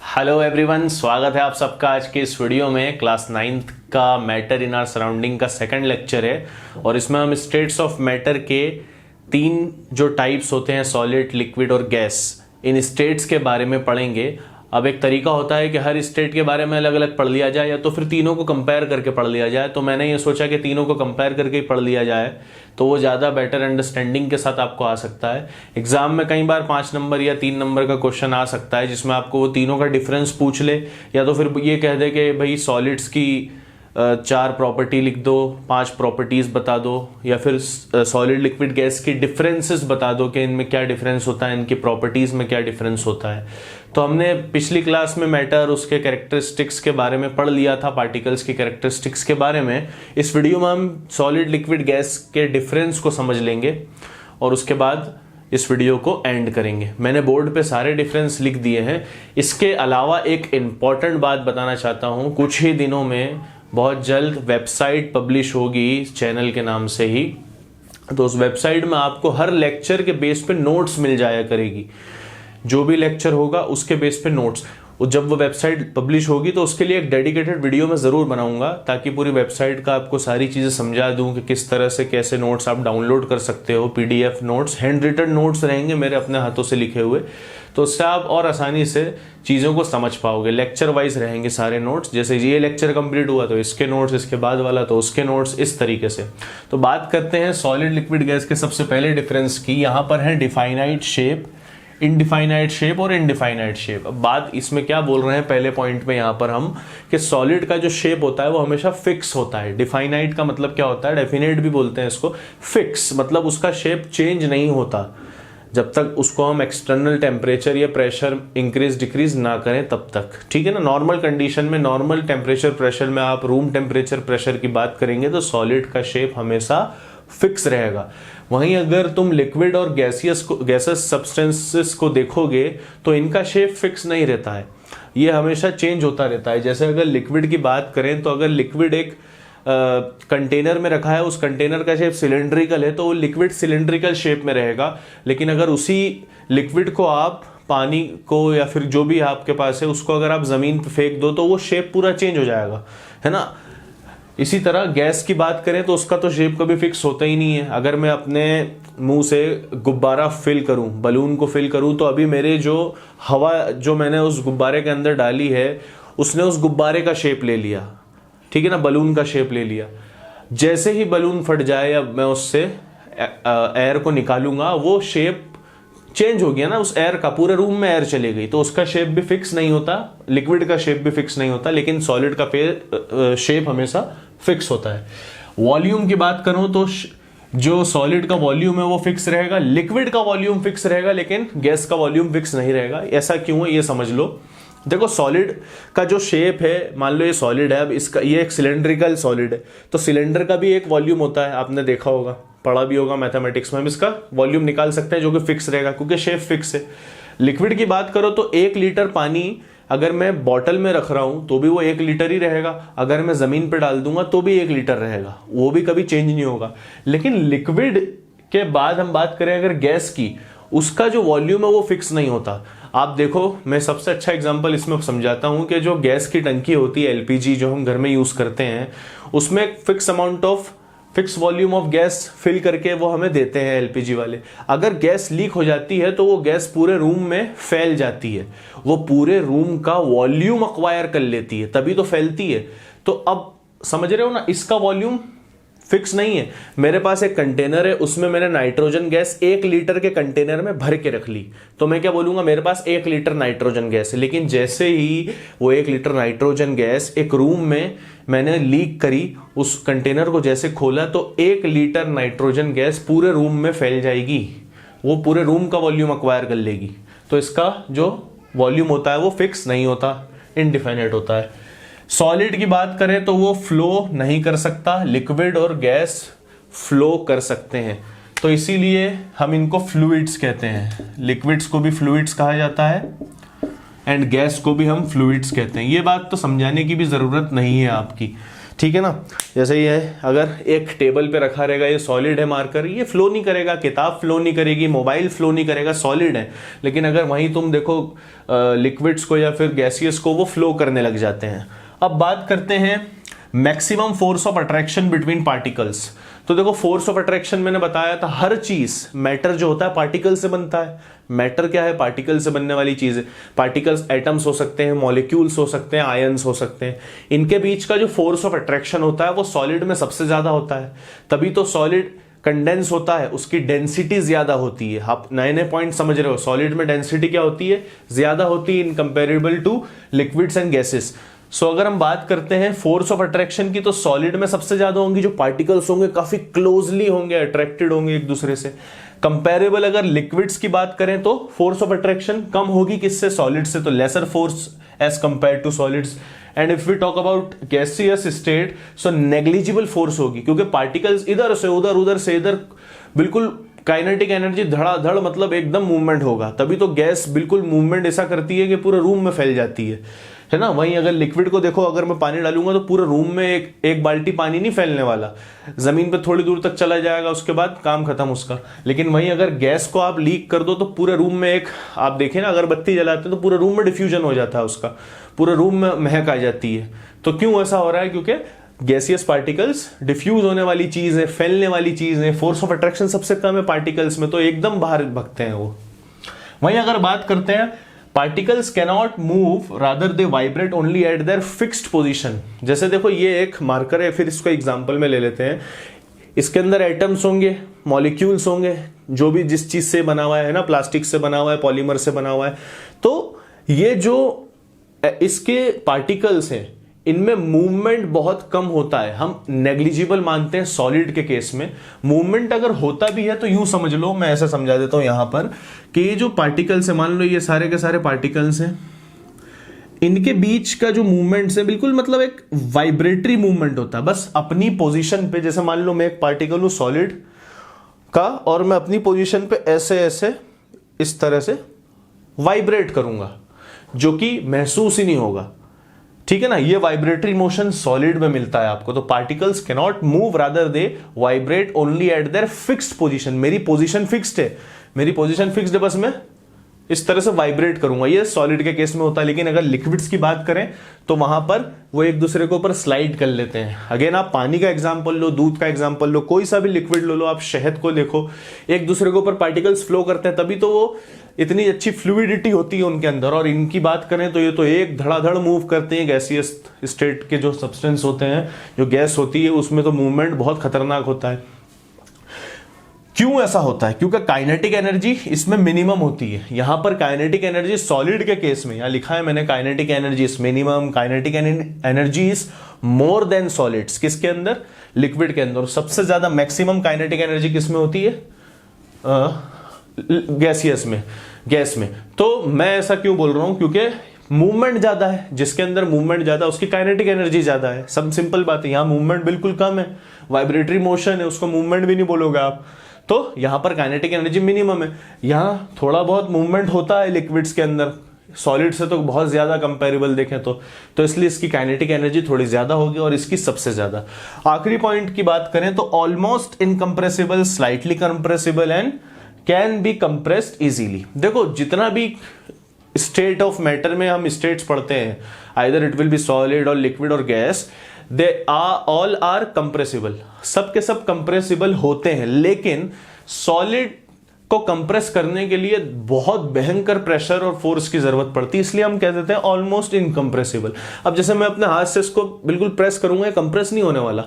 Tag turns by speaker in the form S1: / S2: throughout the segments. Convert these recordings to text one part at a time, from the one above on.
S1: Hello everyone, स्वागत है आप सबका आज के इस वीडियो में। क्लास 9th का मैटर इन आर सराउंडिंग का सेकंड लेक्चर है और इसमें हम स्टेट्स ऑफ मैटर के 3 जो टाइप्स होते हैं, सॉलिड, लिक्विड और गैस, इन स्टेट्स के बारे में पढ़ेंगे। अब एक तरीका होता है कि हर स्टेट के बारे में अलग अलग पढ़ लिया जाए या तो फिर तीनों को कंपेयर करके पढ़ लिया जाए। तो मैंने ये सोचा कि तीनों को कंपेयर करके ही पढ़ लिया जाए तो वो ज़्यादा बेटर अंडरस्टैंडिंग के साथ आपको आ सकता है। एग्जाम में कई बार 5 नंबर या 3 नंबर का क्वेश्चन आ सकता है जिसमें आपको वो तीनों का डिफरेंस पूछ ले, या तो फिर ये कह दे कि भाई सॉलिड्स की 4 प्रॉपर्टी लिख दो, 5 प्रॉपर्टीज बता दो, या फिर सॉलिड लिक्विड गैस की डिफरेंसेस बता दो कि इनमें क्या डिफरेंस होता है, इनकी प्रॉपर्टीज में क्या डिफरेंस होता है। तो हमने पिछली क्लास में मैटर, उसके कैरेक्टरिस्टिक्स के बारे में पढ़ लिया था, पार्टिकल्स की कैरेक्टरिस्टिक्स के बारे में। इस वीडियो में हम सॉलिड लिक्विड गैस के डिफरेंस को समझ लेंगे और उसके बाद इस वीडियो को एंड करेंगे। मैंने बोर्ड पे सारे डिफरेंस लिख दिए हैं। इसके अलावा एक इंपॉर्टेंट बात बताना चाहता हूं, कुछ ही दिनों में बहुत जल्द वेबसाइट पब्लिश होगी इस चैनल के नाम से ही। तो उस वेबसाइट में आपको हर लेक्चर के बेस पे नोट्स मिल जाया करेगी, जो भी लेक्चर होगा उसके बेस पे नोट्स। जब वो वेबसाइट पब्लिश होगी तो उसके लिए एक डेडिकेटेड वीडियो मैं ज़रूर बनाऊंगा ताकि पूरी वेबसाइट का आपको सारी चीज़ें समझा दूं कि किस तरह से कैसे नोट्स आप डाउनलोड कर सकते हो। PDF notes, handwritten notes रहेंगे मेरे अपने हाथों से लिखे हुए, तो उससे आप और आसानी से चीज़ों को समझ पाओगे। लेक्चर वाइज रहेंगे सारे नोट्स, जैसे ये लेक्चर कंप्लीट हुआ तो इसके नोट्स, इसके बाद वाला तो उसके नोट्स, इस तरीके से। तो बात करते हैं सॉलिड लिक्विड गैस के सबसे पहले डिफरेंस की। यहाँ पर है डिफाइनाइट शेप, इनडिफाइनाइट शेप और इनडिफाइनाइट शेप। अब बात इसमें क्या बोल रहे हैं पहले पॉइंट में यहाँ पर हम, कि सॉलिड का जो शेप होता है वो हमेशा फिक्स होता है। डिफाइनाइट का मतलब क्या होता है, डेफिनेट भी बोलते हैं इसको। फिक्स मतलब उसका शेप चेंज नहीं होता जब तक उसको हम एक्सटर्नल टेम्परेचर या प्रेशर इंक्रीज डिक्रीज ना करें तब तक, ठीक है ना। नॉर्मल कंडीशन में, नॉर्मल टेम्परेचर प्रेशर में, आप रूम टेम्परेचर प्रेशर की बात करेंगे तो सॉलिड का शेप हमेशा फिक्स रहेगा। वहीं अगर तुम लिक्विड और गैसेस सब्सटेंसेस को देखोगे तो इनका शेप फिक्स नहीं रहता है, ये हमेशा चेंज होता रहता है। जैसे अगर लिक्विड की बात करें तो अगर लिक्विड एक कंटेनर में रखा है, उस कंटेनर का शेप सिलेंड्रिकल है तो वो लिक्विड सिलेंड्रिकल शेप में रहेगा। लेकिन अगर उसी लिक्विड को आप, पानी को या फिर जो भी आपके पास है उसको अगर आप जमीन पे फेंक दो तो वो शेप पूरा चेंज हो जाएगा, है ना। इसी तरह गैस की बात करें तो उसका तो शेप कभी फिक्स होता ही नहीं है। अगर मैं अपने मुंह से गुब्बारा फिल करूं, बलून को फिल करूं, तो अभी मेरे जो हवा जो मैंने उस गुब्बारे के अंदर डाली है उसने उस गुब्बारे का शेप ले लिया, ठीक है ना, बलून का शेप ले लिया। जैसे ही बलून फट जाए या मैं उससे एयर को निकालूंगा, वो शेप चेंज हो गया ना उस एयर का, पूरे रूम में एयर चली गई तो उसका शेप भी फिक्स नहीं होता, लिक्विड का शेप भी फिक्स नहीं होता, लेकिन सॉलिड का शेप हमेशा फिक्स होता है। वॉल्यूम की बात करूं तो जो सॉलिड का वॉल्यूम है वो फिक्स रहेगा, लिक्विड का वॉल्यूम फिक्स रहेगा, लेकिन गैस का वॉल्यूम फिक्स नहीं रहेगा। ऐसा क्यों है ये समझ लो। देखो सॉलिड का जो शेप है, मान लो ये सॉलिड है, अब इसका ये एक सिलेंड्रिकल सॉलिड है तो सिलेंडर का भी एक वॉल्यूम होता है, आपने देखा होगा, पढ़ा भी होगा मैथमेटिक्स में। हम इसका वॉल्यूम निकाल सकते हैं जो कि फिक्स रहेगा क्योंकि शेप फिक्स है। लिक्विड की बात करो तो 1 लीटर पानी अगर मैं बॉटल में रख रहा हूं तो भी वो 1 लीटर ही रहेगा, अगर मैं जमीन पे डाल दूंगा तो भी 1 लीटर रहेगा, वो भी कभी चेंज नहीं होगा। लेकिन लिक्विड के बाद हम बात करें अगर गैस की, उसका जो वॉल्यूम है वो फिक्स नहीं होता। आप देखो, मैं सबसे अच्छा एग्जांपल इसमें समझाता हूं कि जो गैस की टंकी होती है, एलपीजी जो हम घर में यूज करते हैं, उसमें एक fix volume of gas fill करके वो हमें देते हैं एलपीजी वाले। अगर गैस लीक हो जाती है तो वो गैस पूरे रूम में फैल जाती है, वो पूरे रूम का वॉल्यूम अक्वायर कर लेती है, तभी तो फैलती है। तो अब समझ रहे हो ना, इसका वॉल्यूम फिक्स नहीं है। मेरे पास एक कंटेनर है, उसमें मैंने नाइट्रोजन गैस 1 लीटर के कंटेनर में भर के रख ली, तो मैं क्या बोलूंगा, मेरे पास 1 लीटर नाइट्रोजन गैस है। लेकिन जैसे ही वो 1 लीटर नाइट्रोजन गैस एक रूम में मैंने लीक करी, उस कंटेनर को जैसे खोला तो 1 लीटर नाइट्रोजन गैस पूरे रूम में फैल जाएगी, वो पूरे रूम का वॉल्यूम अक्वायर कर लेगी। तो इसका जो वॉल्यूम होता है वो फिक्स नहीं होता, इनडिफाइनाइट होता है। सॉलिड की बात करें तो वो फ्लो नहीं कर सकता, लिक्विड और गैस फ्लो कर सकते हैं, तो इसीलिए हम इनको फ्लूइड्स कहते हैं। लिक्विड्स को भी फ्लूइड्स कहा जाता है एंड गैस को भी हम फ्लूइड्स कहते हैं। ये बात तो समझाने की भी जरूरत नहीं है आपकी। ठीक है ना। जैसे ये अगर एक टेबल पे रखा रहेगा, ये सॉलिड है मार्कर, ये फ्लो नहीं करेगा, किताब फ्लो नहीं करेगी, मोबाइल फ्लो नहीं करेगा, सॉलिड है। लेकिन अगर वहीं तुम देखो लिक्विड्स को या फिर गैसियस को, वो फ्लो करने लग जाते हैं। अब बात करते हैं maximum force of attraction between particles. तो देखो फोर्स ऑफ अट्रैक्शन मैंने बताया था, हर चीज, मैटर जो होता है पार्टिकल से बनता है। मैटर क्या है? पार्टिकल से बनने वाली चीज है। पार्टिकल्स एटम्स हो सकते हैं, मॉलिक्यूल्स हो सकते हैं, आयंस हो सकते हैं। इनके बीच का जो फोर्स ऑफ अट्रैक्शन होता है वो सॉलिड में सबसे ज्यादा होता है। तभी तो सॉलिड कंडेंस होता है, उसकी डेंसिटी ज्यादा होती है। आप नए नए पॉइंट समझ रहे हो। सॉलिड में डेंसिटी क्या होती है? ज्यादा होती है in comparable to liquids and gases. So अगर हम बात करते हैं फोर्स ऑफ अट्रैक्शन की, तो सॉलिड में सबसे ज्यादा होंगी। जो पार्टिकल्स होंगे काफी क्लोजली होंगे, अट्रैक्टेड होंगे एक दूसरे से। कंपेरेबल अगर लिक्विड्स की बात करें तो फोर्स ऑफ अट्रैक्शन कम होगी किससे? सॉलिड से। तो lesser force as compare to solids. And if we talk about gaseous state, so negligible force होगी, क्योंकि पार्टिकल्स इधर से उधर, उधर से इधर, बिल्कुल काइनेटिक एनर्जी धड़ाधड़, मतलब एकदम मूवमेंट होगा। तभी तो गैस बिल्कुल मूवमेंट ऐसा करती है कि पूरे रूम में फैल जाती है ना। वहीं अगर लिक्विड को देखो, अगर मैं पानी डालूंगा तो पूरे रूम में एक बाल्टी पानी नहीं फैलने वाला, जमीन पे थोड़ी दूर तक चला जाएगा, उसके बाद काम खत्म उसका। लेकिन वहीं अगर गैस को आप लीक कर दो तो पूरे रूम में एक, आप देखें ना, अगर बत्ती जलाते हैं तो पूरे रूम में डिफ्यूजन हो जाता है उसका, पूरे रूम में महक आ जाती है। तो क्यों ऐसा हो रहा है? क्योंकि गैसियस पार्टिकल्स डिफ्यूज होने वाली चीज है, फैलने वाली चीज है। फोर्स ऑफ अट्रैक्शन सबसे कम है पार्टिकल्स में, तो एकदम बाहर भगते हैं वो। वहीं अगर बात करते हैं, particles cannot move rather they vibrate only eight there fixed position. जैसे देखो ये एक मार्कर है, फिर इसको एग्जांपल में ले लेते हैं। इसके अंदर एटम्स होंगे, मॉलिक्यूल्स होंगे, जो भी जिस चीज से बना हुआ है ना, प्लास्टिक से बना हुआ है, पॉलीमर से बना हुआ है। तो ये जो इसके पार्टिकल्स हैं, इनमें मूवमेंट बहुत कम होता है। हम नेग्लिजिबल मानते हैं सॉलिड के केस में। मूवमेंट अगर होता भी है तो यूं समझ लो, मैं ऐसा समझा देता हूं यहां पर, कि ये जो पार्टिकल्स है, मान लो ये सारे के सारे पार्टिकल्स हैं, इनके बीच का जो मूवमेंट है बिल्कुल मतलब एक वाइब्रेटरी मूवमेंट होता है, बस अपनी पोजीशन पे। जैसे मान लो मैं एक पार्टिकल हूं सॉलिड का, और मैं अपनी पोजीशन पे ऐसे ऐसे इस तरह से वाइब्रेट करूंगा, जो कि महसूस ही नहीं होगा। ठीक है ना। ये वाइब्रेटरी मोशन सॉलिड में मिलता है आपको। तो particles can not move rather they vibrate only eight there fixed position. मेरी पोजीशन फिक्स्ड है, मेरी पोजीशन फिक्स्ड है, बस मैं इस तरह से वाइब्रेट करूंगा। ये सॉलिड के केस में होता है। लेकिन अगर लिक्विड्स की बात करें तो वहां पर वो एक दूसरे के ऊपर स्लाइड कर लेते हैं। अगेन आप पानी का एग्जांपल लो, दूध का एग्जांपल लो, कोई सा भी लिक्विड लो, आप शहद को देखो, एक दूसरे के ऊपर पार्टिकल्स फ्लो करते हैं, तभी तो वो इतनी अच्छी फ्लूइडिटी होती है उनके अंदर। और इनकी बात करें तो ये तो एक धड़ाधड़ मूव करते हैं। गैसियस स्टेट के जो सब्सटेंस होते हैं, जो गैस होती है, उसमें तो मूवमेंट बहुत खतरनाक होता है। क्यों ऐसा होता है? क्योंकि काइनेटिक एनर्जी इसमें मिनिमम होती है। यहां पर काइनेटिक एनर्जी सॉलिड के केस में, यहां लिखा है मैंने, kinetic energy is minimum, kinetic energy is more than solids. किसके अंदर? लिक्विड के अंदर। सबसे ज्यादा मैक्सिमम काइनेटिक एनर्जी किसमें होती है? गैसियस में, गैस में। तो मैं ऐसा क्यों बोल रहा हूं? क्योंकि मूवमेंट ज्यादा है, जिसके अंदर मूवमेंट ज्यादा उसकी काइनेटिक एनर्जी ज्यादा है। सब सिंपल बात है। यहां मूवमेंट बिल्कुल कम है, वाइब्रेटरी मोशन है, उसको मूवमेंट भी नहीं बोलोगे आप। तो यहां पर काइनेटिक एनर्जी मिनिमम है। यहां थोड़ा बहुत मूवमेंट होता है लिक्विड्स के अंदर, सॉलिड से तो बहुत ज्यादा कंपेरेबल देखें तो इसलिए इसकी काइनेटिक एनर्जी थोड़ी ज्यादा होगी और इसकी सबसे ज्यादा। आखिरी पॉइंट की बात करें तो almost incompressible, slightly compressible and can be compressed easily. देखो जितना भी स्टेट ऑफ मैटर में हम स्टेट्स पढ़ते हैं, either it will be solid और लिक्विड और gas, they all are compressible. सब के सब कंप्रेसिबल होते हैं। लेकिन सॉलिड को कंप्रेस करने के लिए बहुत भयंकर प्रेशर और फोर्स की जरूरत पड़ती है, इसलिए हम कह देते हैं ऑलमोस्ट इनकंप्रेसिबल। अब जैसे मैं अपने हाथ से इसको बिल्कुल प्रेस करूंगा, कंप्रेस नहीं होने वाला,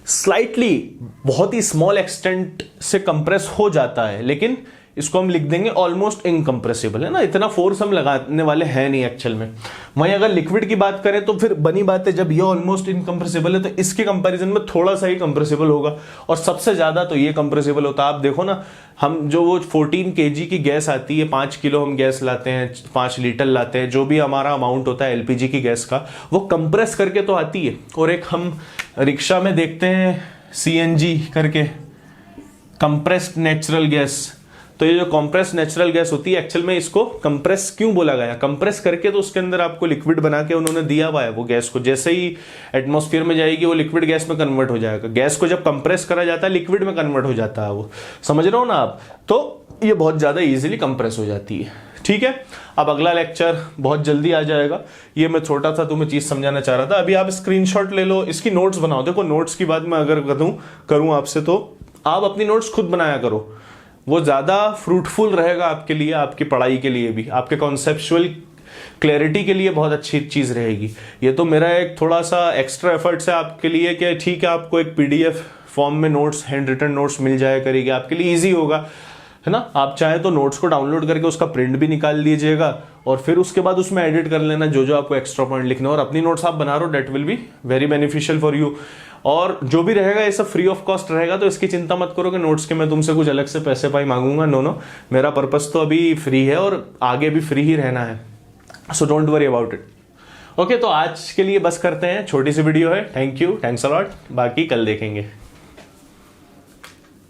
S1: स्लाइटली बहुत ही स्मॉल एक्सटेंट से कंप्रेस हो जाता है, लेकिन इसको हम लिख देंगे ऑलमोस्ट इनकंप्रेसिबल, है ना। इतना फोर्स हम लगाने वाले हैं नहीं एक्चुअल में। वहीं अगर लिक्विड की बात करें तो फिर बनी बात है, जब ये ऑलमोस्ट इनकंप्रेसिबल है तो इसके कंपैरिजन में थोड़ा सा ही कंप्रेसिबल होगा, और सबसे ज्यादा तो ये कंप्रेसिबल होता है। आप देखो ना, हम जो वो 14 kg की गैस आती है, 5 किलो हम गैस लाते हैं, 5 लीटर लाते हैं, जो भी हमारा अमाउंट होता है एलपीजी की गैस का, वो कंप्रेस करके तो आती है। और एक हम रिक्शा में देखते हैं सीएनजी करके, कंप्रेस्ड नेचुरल गैस, तो ये जो कंप्रेस नेचुरल गैस होती है, एक्चुअल में इसको कंप्रेस क्यों बोला गया, कंप्रेस करके तो उसके अंदर आपको लिक्विड बना के उन्होंने दिया हुआ है। वो गैस को जैसे ही एटमॉस्फेयर में जाएगी वो लिक्विड गैस में कन्वर्ट हो जाएगा। गैस को जब कंप्रेस करा जाता है लिक्विड में कन्वर्ट हो जाता है, वो समझ रहे हो ना आप। तो ये बहुत ज्यादा इजीली कंप्रेस हो जाती है। ठीक है, अब अगला लेक्चर बहुत जल्दी आ जाएगा। ये मैं छोटा सा तुम्हें चीज समझाना चाह रहा था। अभी आप स्क्रीनशॉट ले लो, इसकी नोट्स बनाओ। देखो नोट्स की बात मैं अगर करूं आपसे, तो आप अपनी नोट्स खुद बनाया करो, वो ज्यादा फ्रूटफुल रहेगा आपके लिए, आपकी पढ़ाई के लिए भी, आपके कॉन्सेप्चुअल क्लैरिटी के लिए बहुत अच्छी चीज रहेगी। ये तो मेरा एक थोड़ा सा एक्स्ट्रा एफर्ट्स है आपके लिए कि ठीक है आपको एक पीडीएफ फॉर्म में नोट्स, हैंड रिटन नोट्स मिल जाया करेगी, आपके लिए इजी होगा, है ना। आप चाहे तो नोट्स को डाउनलोड करके उसका प्रिंट भी निकाल लीजिएगा और फिर उसके बाद उसमें एडिट कर लेना जो जो आपको एक्स्ट्रा पॉइंट लिखना, और अपनी नोट्स आप बना रहे हो, that will be very beneficial for you. और जो भी रहेगा ये सब फ्री ऑफ कॉस्ट रहेगा, तो इसकी चिंता मत करो कि नोट्स के मैं तुमसे कुछ अलग से पैसे पाई मांगूंगा। नो, मेरा पर्पस तो अभी फ्री है और आगे भी फ्री ही रहना है, so don't worry about it. Okay, तो आज के लिए बस करते हैं, छोटी सी वीडियो है। Thank you, thanks a lot, बाकी कल देखेंगे।